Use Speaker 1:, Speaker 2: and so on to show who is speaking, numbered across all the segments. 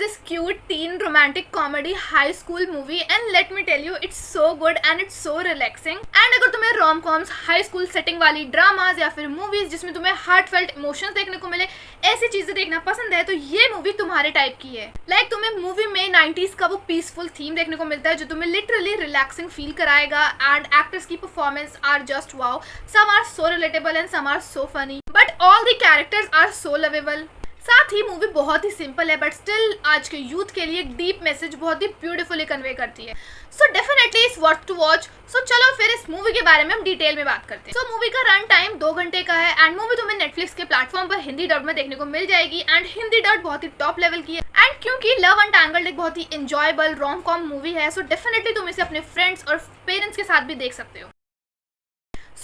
Speaker 1: this cute teen romantic comedy high school movie and let me tell you it's so good and it's so relaxing. And अगर तुम्हें rom coms, high school setting वाली dramas या फिर movies जिसमें तुम्हें heartfelt emotions देखने को मिले, ऐसी चीजें देखना पसंद है तो ये मूवी तुम्हारे टाइप की है। तुम्हें मूवी में 90s का वो पीसफुल थीम देखने को मिलता है जो तुम्हें लिटरली रिलैक्सिंग फील कराएगा। एंड एक्टर्स की performance are just wow, some are so relatable and some are so funny but all the characters are so lovable. साथ ही मूवी बहुत ही सिंपल है बट स्टिल आज के यूथ के लिए एक डीप मैसेज बहुत ही ब्यूटीफुली कन्वे करती है। So definitely it's worth to watch. So चलो फिर इस मूवी के बारे में हम डिटेल में बात करते हैं। सो मूवी का रन टाइम 2 घंटे का है एंड मूवी तुम्हें नेटफ्लिक्स के प्लेटफॉर्म पर हिंदी डब में देखने को मिल जाएगी। एंड हिंदी डब बहुत ही टॉप लेवल की है एंड क्योंकि लव अनटैंगल्ड एक बहुत ही एंजॉयबल रोम कॉम मूवी है, सो डेफिनेटली तुम इसे अपने फ्रेंड्स और पेरेंट्स के साथ भी देख सकते हो।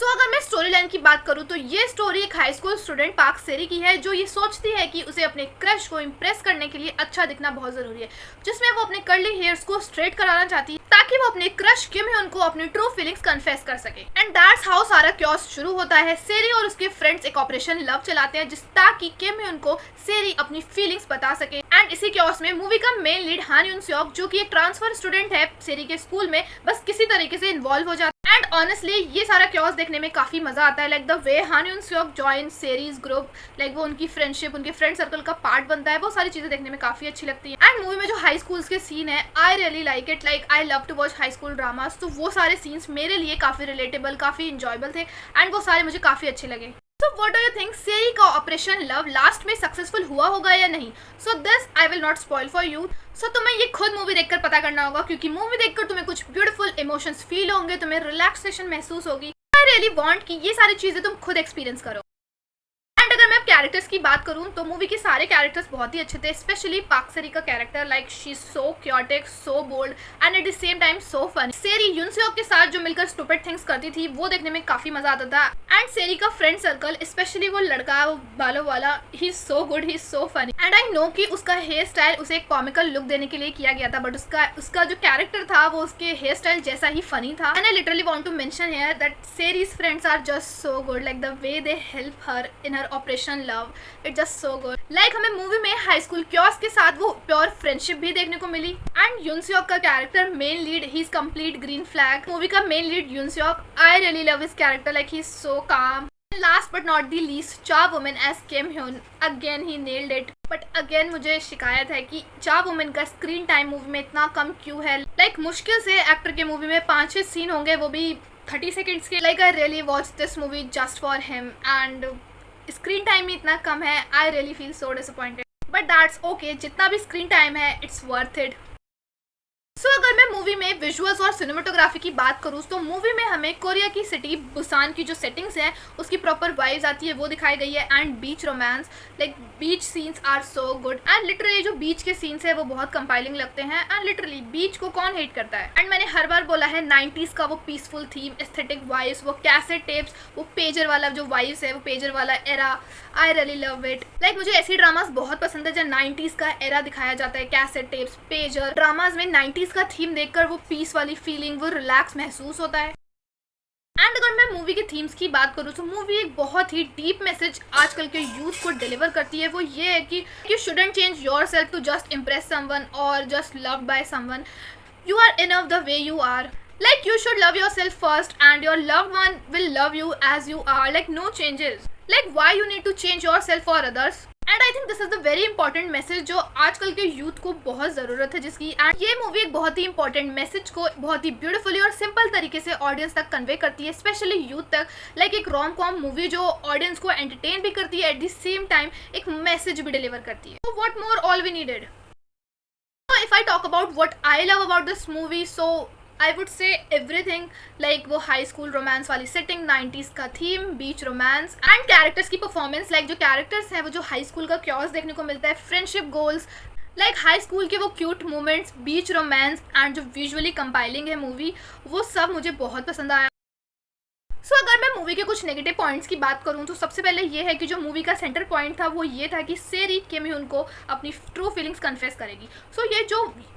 Speaker 1: अगर मैं स्टोरी लाइन की बात करूं तो ये स्टोरी एक हाई स्कूल स्टूडेंट पार्क सेरी की है जो ये सोचती है कि उसे अपने क्रश को इम्प्रेस करने के लिए अच्छा दिखना बहुत जरूरी है, जिसमें वो अपने कर्ली हेयर्स को स्ट्रेट कराना चाहती है ताकि वो अपने क्रश किम ह्यून को अपनी ट्रू फीलिंग्स कन्फेस कर सके। एंड दैट्स हाउ सारा क्योस शुरू होता है। सेरी और उसके फ्रेंड्स एक ऑपरेशन लव चलाते हैं जिस ताकि किम ह्यून को सेरी अपनी फीलिंग्स बता सके। एंड इसी क्योस में मूवी का मेन लीड हान यून सेओक जो कि एक ट्रांसफर स्टूडेंट है सेरी के स्कूल में, बस किसी तरीके से इन्वॉल्व हो जाता है। एंड ऑनेस्टली ये सारा क्योस देखने में काफी मजा आता है। द वे हान यून सेओक जॉइन सेरीज ग्रुप, वो उनकी फ्रेंडशिप, उनके फ्रेंड सर्कल का पार्ट बनता है, वो सारी चीजें देखने में काफी अच्छी लगती है। एंड मूवी में जो हाई स्कूल्स के सीन है, I really like it. I love to watch high school dramas, तो वो सारे सीन्स मेरे लिए काफी रिलेटेबल, काफी इंजॉयबल थे एंड वो सारे मुझे काफी अच्छे लगे। So what do you think? सेरी का ऑपरेशन लव लास्ट में सक्सेसफुल हुआ होगा या नहीं? So this I will not spoil for you. So तुम्हें ये खुद मूवी देखकर पता करना होगा क्योंकि मूवी देखकर तुम्हें कुछ ब्यूटीफुल इमोशंस फील होंगे, तुम्हें रिलैक्सेशन महसूस होगी। I really want कि ये सारी चीजें तुम खुद एक्सपीरियंस करो। एंड अगर मैं अब कैरेक्टर्स की बात करूं तो मूवी के सारे कैरेक्टर्स बहुत ही अच्छे थे, स्पेशली पार्क सेरी का character. She is so chaotic, so bold and at the same time so funny. Seri Yoon Seok के साथ जो मिलकर स्टूपिड थिंग्स करती थी वो देखने में काफी मजा आता था। एंड सेरी का फ्रेंड सर्कल, स्पेशली वो लड़का, वो बालों वाला, ही is so good, he is so funny. And I know कि उसका हेयर स्टाइल उसे एक कॉमिकल लुक देने के लिए किया गया था बट उसका जो कैरेक्टर था वो उसके हेयर स्टाइल जैसा ही फनी था। And I literally want to mention here that series friends are just so good, the way they help her in her operation love, it just so good. हमें movie में high school chaos के साथ वो pure friendship भी देखने को मिली। And Yoon Seok का character main lead, he is complete green flag. Movie का main lead Yoon Seok, I really love his character, he is so calm. Last but not the least, Cha Woomin as Kim Hyun, again he nailed it. But again मुझे शिकायत है कि चा women का screen time movie में इतना कम क्यों है। मुश्किल से एक्टर के मूवी में 5-6 सीन होंगे, वो भी 30 सेकेंड्स के। I really watch this movie just for him and screen time ही इतना कम है। I really feel so disappointed but that's okay, जितना भी स्क्रीन टाइम है इट्स वर्थ इट। अगर मैं मूवी में विजुअल्स और सिनेमेटोग्राफी की बात करूँ तो मूवी में हमें कोरिया की सिटी बुसान की जो सेटिंग्स हैं उसकी प्रॉपर वाइब्स आती है, वो दिखाई गई है। And beach romance, beach scenes are so good and literally जो बीच के सीन्स है वो बहुत कंपाइलिंग लगते हैं। एंड लिटरली बीच को कौन हेट करता है। एंड मैंने हर बार बोला है 90s का वो पीसफुल थीम, एस्थेटिक वाइब्स, वो कैसेट टेप्स, वो पेजर वाला जो वाइब्स है, वो पेजर वाला era, I really love it. मुझे ऐसी ड्रामास बहुत पसंद है जब 90s का एरा दिखाया जाता है, कैसेट टेप्स, पेजर ड्रामास में 90s का थीम देखकर वो पीस वाली फीलिंग, वो रिलैक्स महसूस होता है। एंड अगर मैं मूवी के थीम्स की बात करूँ तो मूवी एक बहुत ही डीप मैसेज आजकल के यूथ को डिलीवर करती है। वो ये है कि you shouldn't change yourself to just impress someone और just loved by someone. You are enough the way you are. You should love yourself first and your loved one will love you as you are. No changes. Why you need to change yourself for others? And I think this is the very important message जो आजकल के youth को बहुत ज़रूरत है जिसकी। And ये movie एक बहुत ही इंपॉर्टेंट मैसेज को बहुत ही ब्यूटीफुली और सिंपल तरीके से ऑडियंस तक कन्वे करती है, स्पेशली यूथ तक। एक रोम कॉम मूवी जो ऑडियंस को एंटरटेन भी करती है, एट द सेम टाइम एक मैसेज भी डिलीवर करती है। So what more all we needed? So if I talk about what I love about this movie, so I would say everything, वो हाई स्कूल रोमांस वाली setting, 90s का theme, beach romance and characters की performance. जो characters हैं वो जो high school का chaos देखने को मिलता है, फ्रेंडशिप गोल्स, हाई स्कूल के वो cute moments, beach romance and जो विजुअली कंपाइलिंग है मूवी, वो सब मुझे बहुत पसंद आया। सो अगर मैं मूवी के कुछ नेगेटिव पॉइंट्स की बात करूं तो सबसे पहले ये है कि जो मूवी का सेंटर पॉइंट था वो ये था कि सेरी किम ह्यून को अपनी ट्रू फीलिंग्स कन्फेस करेगी। सो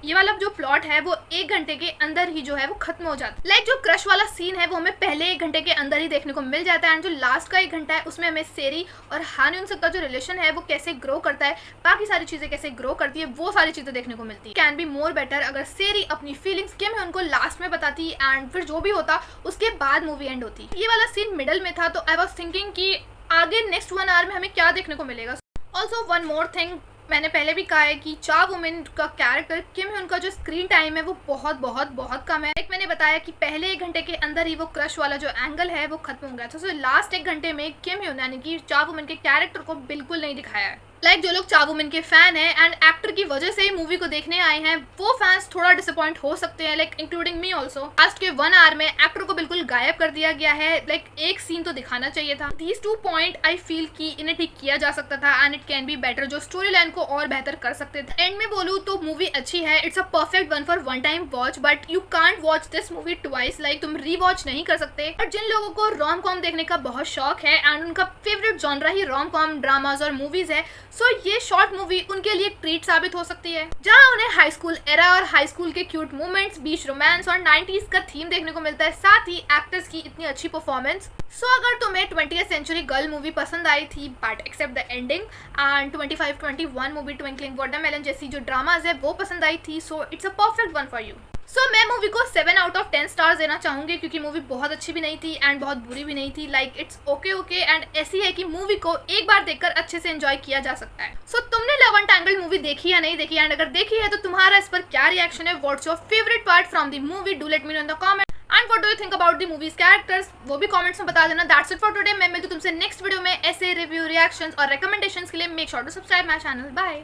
Speaker 1: ये वाला जो प्लॉट है वो 1 घंटे के अंदर ही जो है वो खत्म हो जाता है। लाइक जो क्रश वाला सीन है वो हमें पहले 1 घंटे के अंदर ही देखने को मिल जाता है एंड जो लास्ट का 1 घंटा है उसमें हमें सेरी और हान यून का जो रिलेशन है वो कैसे ग्रो करता है, बाकी सारी चीजें कैसे ग्रो करती है, वो सारी चीजें देखने को मिलती है। कैन बी मोर बेटर अगर सेरी अपनी फीलिंग्स किम ह्यून को लास्ट में बताती एंड फिर जो भी होता उसके बाद मूवी एंड होती। ये वाला सीन मिडल में था तो आई वॉज थिंकिंग कि आगे नेक्स्ट 1 आवर में हमें क्या देखने को मिलेगा। ऑल्सो वन मोर थिंग, मैंने पहले भी कहा है कि चा वुमेन का कैरेक्टर किम ह्यून का जो स्क्रीन टाइम है वो बहुत बहुत बहुत कम है। मैंने बताया कि पहले 1 घंटे के अंदर ही वो क्रश वाला जो एंगल है वो खत्म हो गया था। तो लास्ट 1 घंटे में किम ह्यून यानी कि चा वुमेन के कैरेक्टर को बिल्कुल नहीं दिखाया है। लाइक जो लोग चा वुमेन के फैन है एंड एक्टर की वजह से ही मूवी को देखने आए हैं वो फैंस थोड़ा डिसअपॉइंट हो सकते हैं, like including me also. Last के 1 आवर में एक्टर को बिल्कुल गायब कर दिया गया है। लाइक एक सीन तो दिखाना चाहिए था। दीज 2 पॉइंट आई फील कि इन्हें ठीक किया जा सकता था and it can be better, जो स्टोरी लाइन को और बेहतर कर सकते थे। एंड में बोलूँ तो मूवी अच्छी है, it's a perfect one for one time watch, but you can't watch this movie twice. Like तुम रीवॉच नहीं कर सकते। बट जिन लोगों को रोम कॉम देखने का बहुत शौक है एंड उनका फेवरेट जॉनरा ही रोम कॉम ड्रामाज और मूवीज है, सो ये शॉर्ट मूवी उनके लिए ट्रीट साबित हो सकती है, जहां उन्हें हाई स्कूल एरा और हाई स्कूल के क्यूट मोमेंट्स, बीच रोमांस और 90s का थीम देखने को मिलता है, साथ ही एक्टर्स की इतनी अच्छी परफॉर्मेंस। सो अगर तुम्हें 20th सेंचुरी गर्ल मूवी पसंद आई थी but except the ending and 25-21 movie twinkling watermelon जैसी जो ड्रामाज है वो पसंद आई थी, so it's a perfect one for you. So मैं मूवी को 7 आउट ऑफ 10 स्टार्स देना चाहूंगी क्योंकि मूवी बहुत अच्छी भी नहीं थी एंड बहुत बुरी भी नहीं थी। लाइक इट्स ओके एंड ऐसी है कि मूवी को एक बार देखकर अच्छे से एंजॉय किया जा सकता है। सो तुमने लव एंटेंगल्ड मूवी देखी या नहीं देखी, एंड अगर देखी है तो तुम्हारा इस पर क्या रिएक्शन है? What's your favourite part from the movie? Do let me know in the comment. And what do you think about the movies characters, वो भी कमेंट्स में बता देना। That's it for today. मैं मिलती हूं तुमसे नेक्स्ट वीडियो में ऐसे रिव्यू, रिएक्शंस और रिकमेंडेशंस के लिए। Make sure to subscribe my channel. Bye.